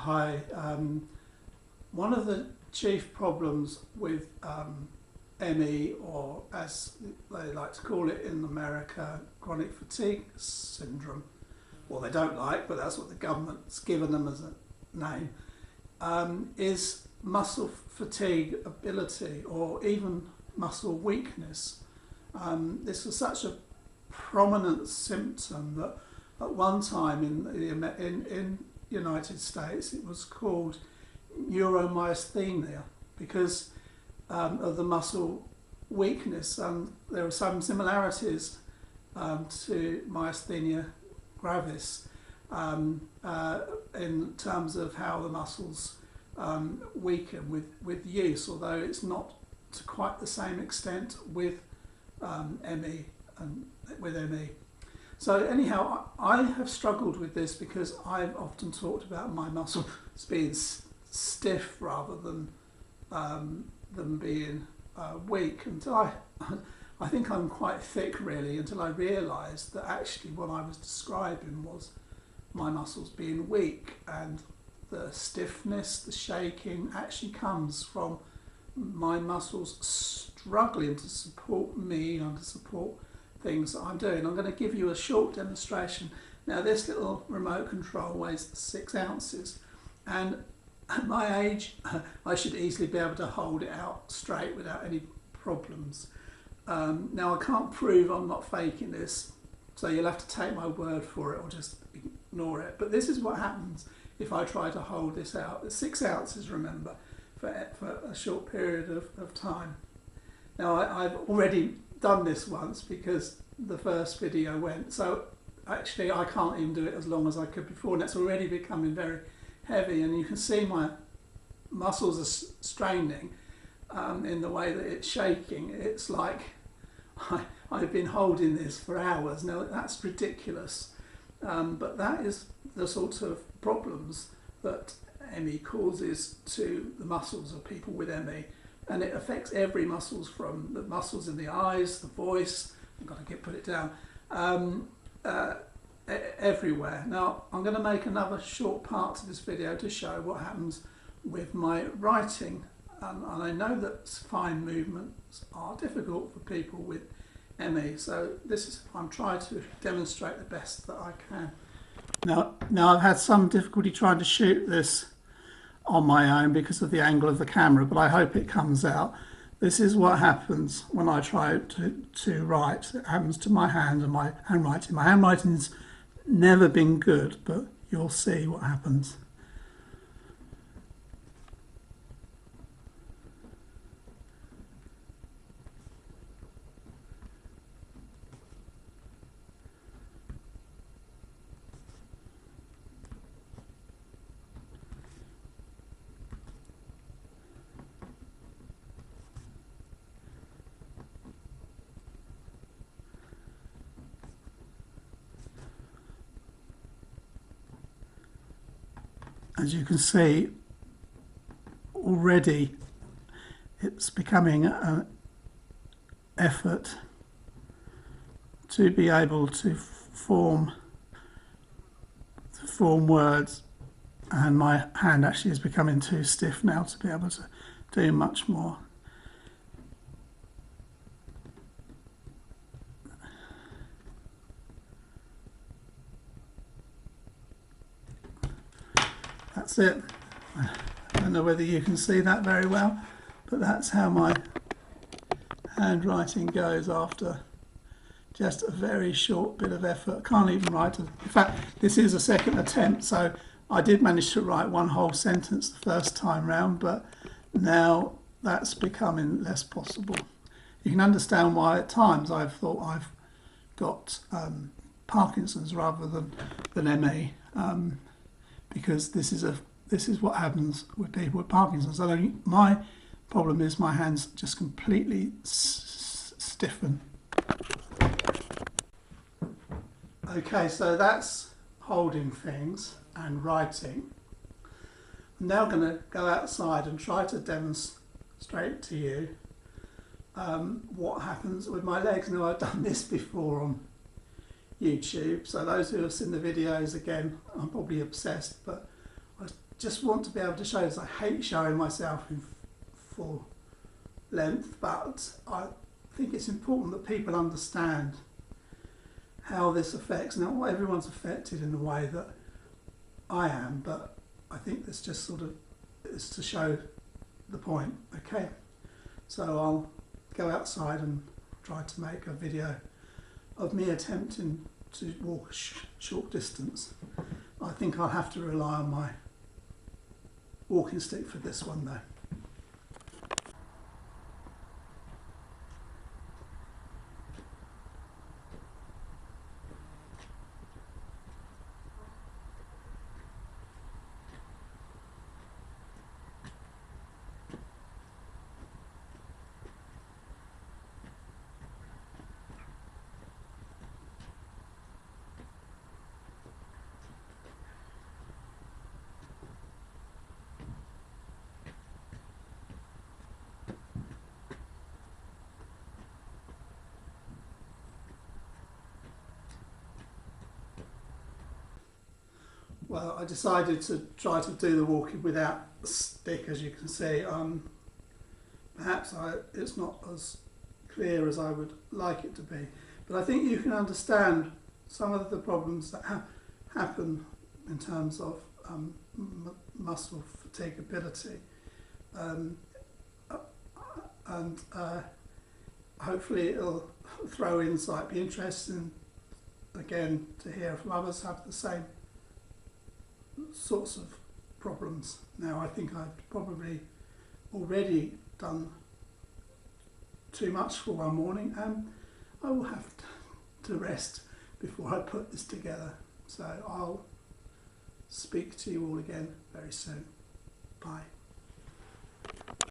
Hi. One of the chief problems with ME, or as they like to call it in America, chronic fatigue syndrome, well, they don't like, but that's what the government's given them as a name, is muscle fatigue ability, or even muscle weakness. This was such a prominent symptom that at one time in the United States it was called neuromyasthenia because of the muscle weakness. There are some similarities to myasthenia gravis in terms of how the muscles weaken with use, although it's not to quite the same extent with ME and with ME. So anyhow, I have struggled with this because I've often talked about my muscles being stiff rather than being weak, until I think I'm quite thick really, until I realised that actually what I was describing was my muscles being weak, and the stiffness, the shaking actually comes from my muscles struggling to support me and to support things that I'm doing. I'm going to give you a short demonstration. Now this little remote control weighs 6 ounces, and at my age I should easily be able to hold it out straight without any problems. Now I can't prove I'm not faking this, so you'll have to take my word for it or just ignore it, but this is what happens if I try to hold this out. It's 6 ounces, remember, for a short period of time. Now I've already done this once because the first video went, so actually I can't even do it as long as I could before, and it's already becoming very heavy, and you can see my muscles are straining in the way that it's shaking. It's like I've been holding this for hours. Now that's ridiculous, but that is the sort of problems that ME causes to the muscles of people with ME, and it affects every muscles, from the muscles in the eyes, the voice, I've got to put it down, everywhere. Now I'm going to make another short part to this video to show what happens with my writing, and I know that fine movements are difficult for people with ME, so this is, I'm trying to demonstrate the best that I can. Now I've had some difficulty trying to shoot this on my own because of the angle of the camera, but I hope it comes out. This is what happens when I try to write. It happens to my hand and my handwriting. My handwriting's never been good, but you'll see what happens. As you can see, already it's becoming an effort to be able to form words, and my hand actually is becoming too stiff now to be able to do much more. That's it. I don't know whether you can see that very well, but that's how my handwriting goes after just a very short bit of effort. I can't even write in fact, this is a second attempt, so I did manage to write one whole sentence the first time round, but now that's becoming less possible. You can understand why at times I've thought I've got Parkinson's rather than ME. Because this is what happens with people with Parkinson's. So my problem is my hands just completely stiffen. Okay, so that's holding things and writing. I'm now going to go outside and try to demonstrate to you what happens with my legs. Now I've done this before on YouTube, so those who have seen the videos, again, I'm probably obsessed, but I just want to be able to show this. I hate showing myself in full length, but I think it's important that people understand how this affects. Now, not everyone's affected in the way that I am, but I think this just sort of is to show the point. Okay, so I'll go outside and try to make a video of me attempting to walk a short distance. I think I'll have to rely on my walking stick for this one though. Well, I decided to try to do the walking without the stick, as you can see. Perhaps it's not as clear as I would like it to be, but I think you can understand some of the problems that happen in terms of muscle fatigability, and hopefully it'll throw insight. Be interesting again to hear from others have the same sorts of problems. Now, I think I've probably already done too much for one morning, and I will have to rest before I put this together. So I'll speak to you all again very soon. Bye.